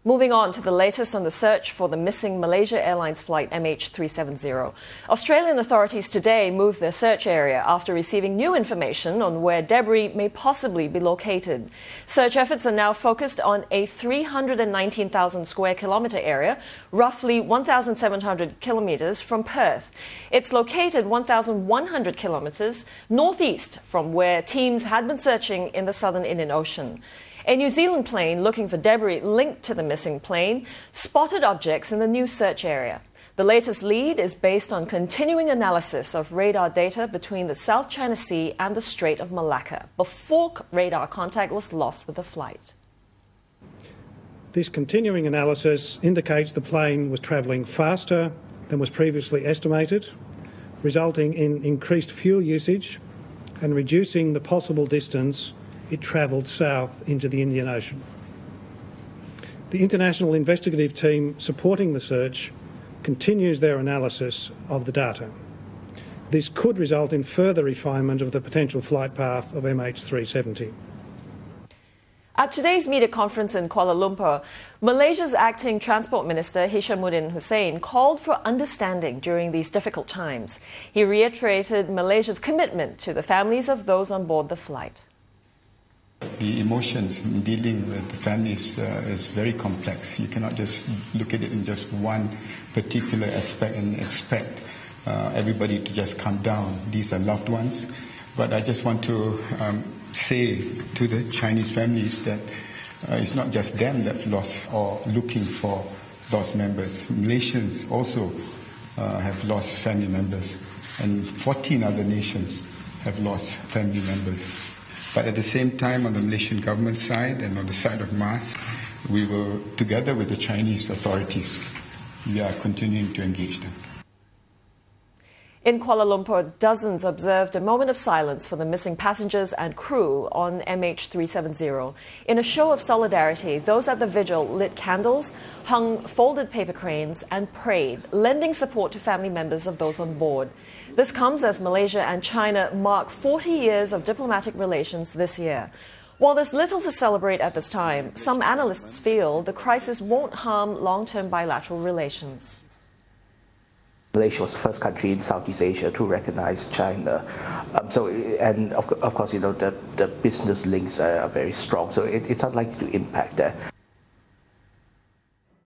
Moving on to the latest on the search for the missing Malaysia Airlines flight MH370. Australian authorities today moved their search area after receiving new information on where debris may possibly be located. Search efforts are now focused on a 319,000 square kilometre area, roughly 1,700 kilometres from Perth. It's located 1,100 kilometres northeast from where teams had been searching in the southern Indian Ocean. A New Zealand plane looking for debris linked to the missing plane spotted objects in the new search area. The latest lead is based on continuing analysis of radar data between the South China Sea and the Strait of Malacca before radar contact was lost with the flight. This continuing analysis indicates the plane was travelling faster than was previously estimated, resulting in increased fuel usage and reducing the possible distance it travelled south into the Indian Ocean. The international investigative team supporting the search continues their analysis of the data. This could result in further refinement of the potential flight path of MH370. At today's media conference in Kuala Lumpur, Malaysia's acting Transport Minister Hishamuddin Hussein called for understanding during these difficult times. He reiterated Malaysia's commitment to the families of those on board the flight. The emotions in dealing with the families is very complex. You cannot just look at it in just one particular aspect and expect everybody to just calm down. These are loved ones. But I just want to say to the Chinese families that it's not just them that have lost or looking for lost members. Malaysians also have lost family members, and 14 other nations have lost family members. But at the same time, on the Malaysian government side and on the side of MAS, we will, together with the Chinese authorities, we are continuing to engage them. In Kuala Lumpur, dozens observed a moment of silence for the missing passengers and crew on MH370. In a show of solidarity, those at the vigil lit candles, hung folded paper cranes and prayed, lending support to family members of those on board. This comes as Malaysia and China mark 40 years of diplomatic relations this year. While there's little to celebrate at this time, some analysts feel the crisis won't harm long-term bilateral relations. Malaysia was the first country in Southeast Asia to recognize China. Of course, the business links are very strong, so it's unlikely to impact that.